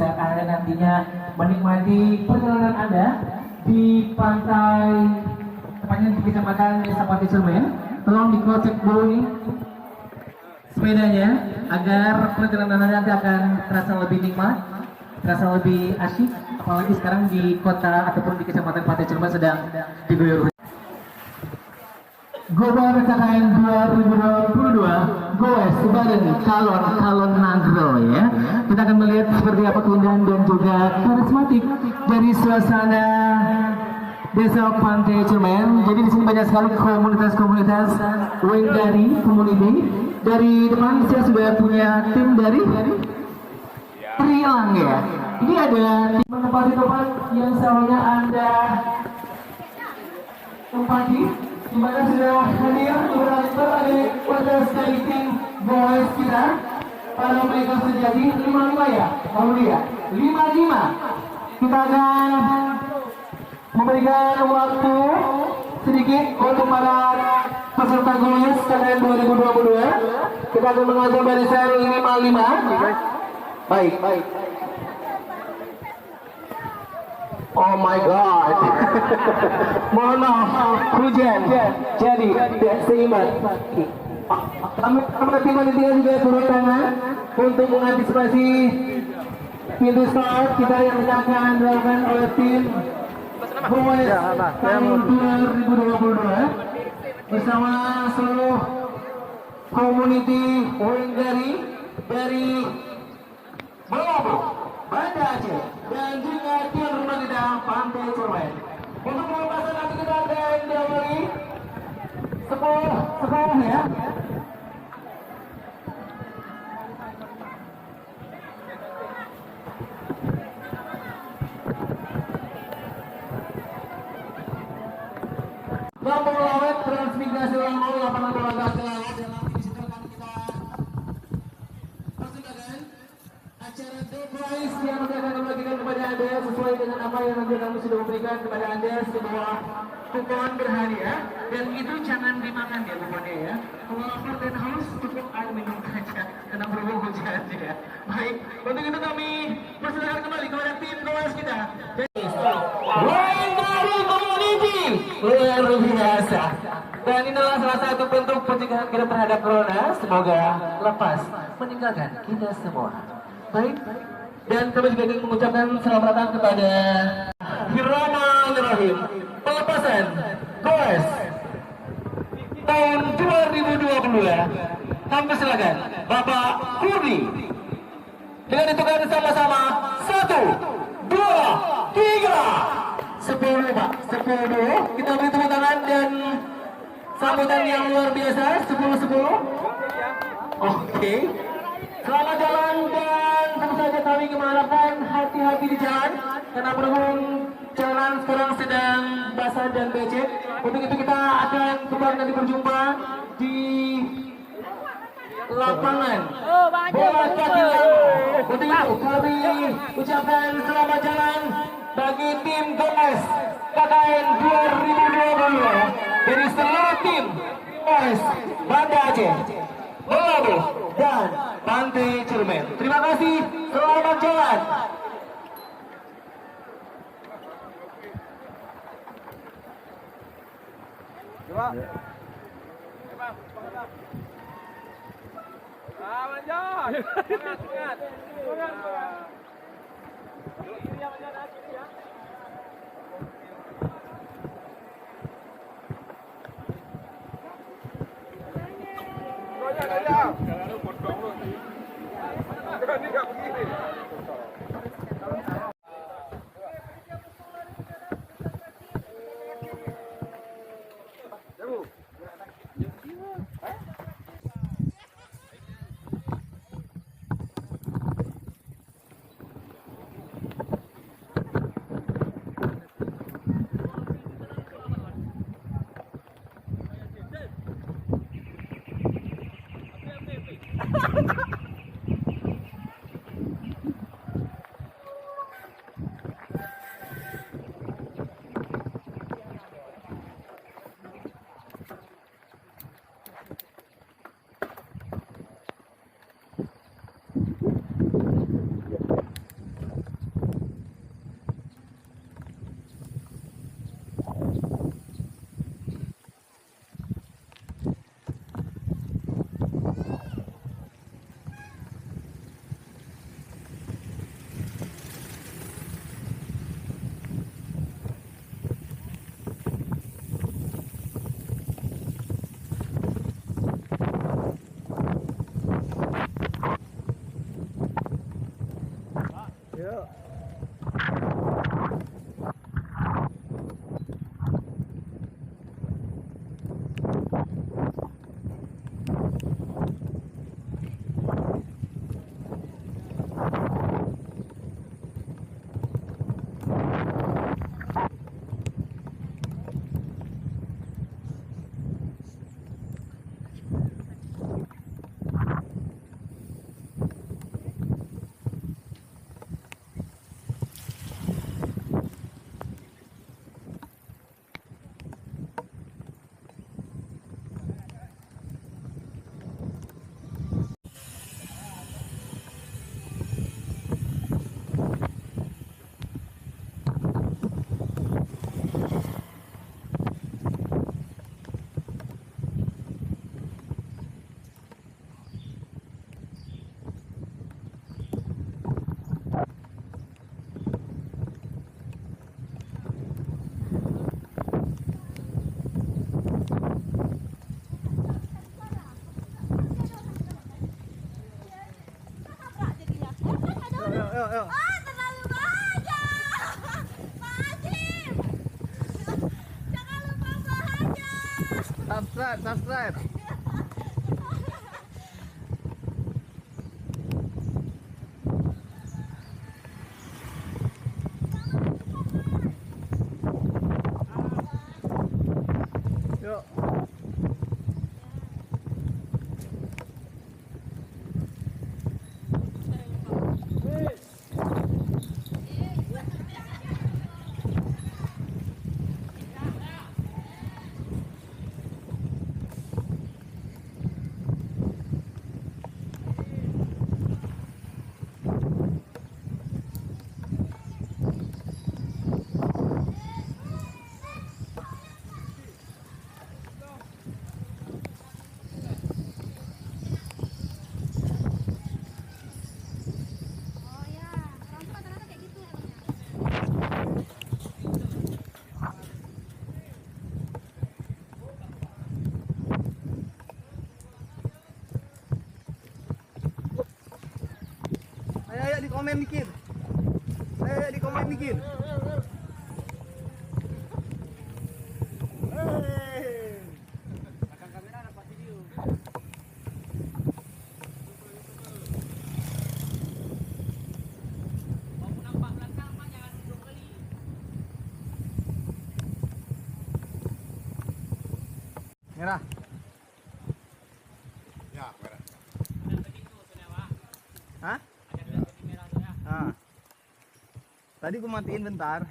bisa Anda nantinya menikmati perjalanan Anda di pantai, tepatnya di Kecamatan Desa Pantai Cermen. Tolong dikocek dulu nih sepedanya agar perjalanan Anda nanti akan terasa lebih nikmat, terasa lebih asyik, apalagi sekarang di kota ataupun di Kecamatan Pantai Cermen sedang diguyur. Gobar KKN 2022 Goes Badan Kalon Nagro ya. Kita akan melihat seperti apa keindahan dan juga karismatik dari suasana Desa Pantai Cermen. Jadi di sini banyak sekali komunitas-komunitas Wendari community. Dari depan saya sudah punya tim dari Trilang ya. Ini ada tim menempati tempat yang seharusnya Anda tempati, di mana sudah hadir berbagai water skating boys kita. Pada mereka sejati 55 ya, kalau dia 55. Kita akan memberikan waktu sedikit untuk para peserta goes KKN 2022. Kita akan mengatur barisan 55. Baik. Oh my God. Mohon maaf, hujan. Jadi tidak seimbang. Kami panitia juga turun tangan untuk mengantisipasi pintu start kita yang akan dilakukan oleh tim Goes tahun 2022 bersama seluruh community Wendari dari Belabu, Banda Aceh, dan juga tim rumah kita Pantai Cermen. Untuk pelepasan nanti kita akan diawali 10 ya. Lampu lawet transmigrasi lampu lapangan olahraga ke laut dalam disitu akan kita persembahkan acara door prize yang nanti akan dibagikan kepada Anda sesuai dengan apa yang nanti kami sudah memberikan kepada Anda sebuah kupon berhadiah, dan itu jangan dimakan ya kuponnya ya. Kalau lapar dan haus cukup air minum saja karena berhubung hujan ya. Baik, untuk itu kami persilakan kembali kepada tim Goes kita. Wendari Community luar biasa. Dan inilah salah satu bentuk pencegahan kita terhadap corona. Semoga lepas meninggalkan kita semua. Baik. Dan kami juga ingin mengucapkan selamat datang kepada Bismillahirrahmanirrahim. Pelepasan Goes tahun 2022. Kami silakan Bapak Kurdi. Dengan hitungan sama-sama 1, 2, 3. 10 Pak, 10 dulu. Kita beri tepuk tangan dan sambutan yang luar biasa. 10. Oke. Selamat jalan, dan tentu saja kami mengharapkan hati-hati di jalan karena berhubung jalan sekarang sedang basah dan becek. Untuk itu kita akan kembali nanti berjumpa di lapangan bola kaki. Untuk itu kami ucapkan selamat jalan bagi tim Goes KKN 2022 dari seluruh tim Goes Banda Aceh, Belabu, dan Pantai Cermen. Terima kasih, selamat jalan. Coba. Lanjut. Semangat. Ini yang ada ya. Jangan potong lu. Ini enggak begini. ayo. Ah, terlalu bahagia. Pak Haji. Jangan lupa bahagia. Subscribe. Yuk. Oh ya, orang tua ternyata kayak gitu emangnya. Ayo di komen dikit. Ayo di komen dikit. Merah. Ya, merah. Hah? Ah. Tadi ku matiin bentar.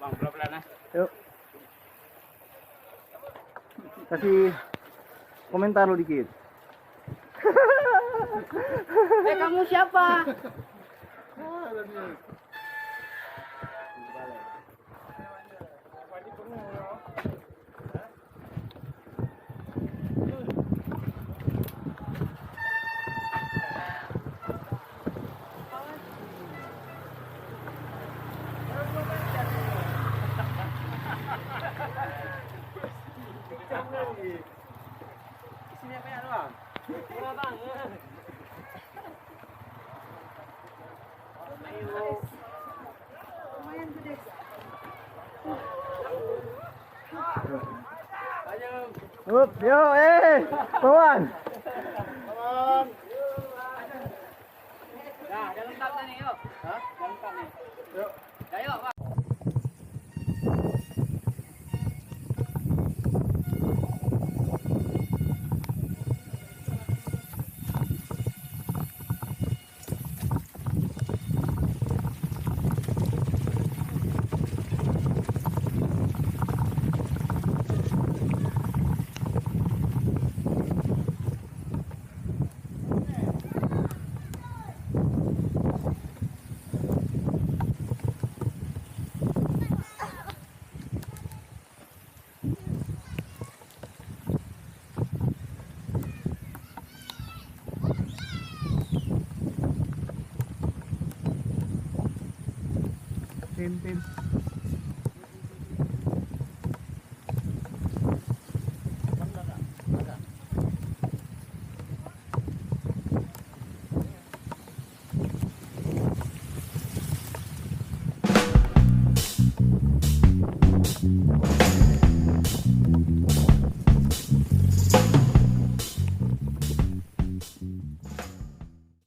Bang, pelan-pelan ya. Yuk. Kasih komentar lo dikit. Kamu siapa? Sini apa ya doang? Murah bang. Lumayan gede. Up, yo, kawan. Nah, udah lengkap nih, yuk. Hah? Udah lengkap nih. Yuk. Ayo, Pak. Tintin.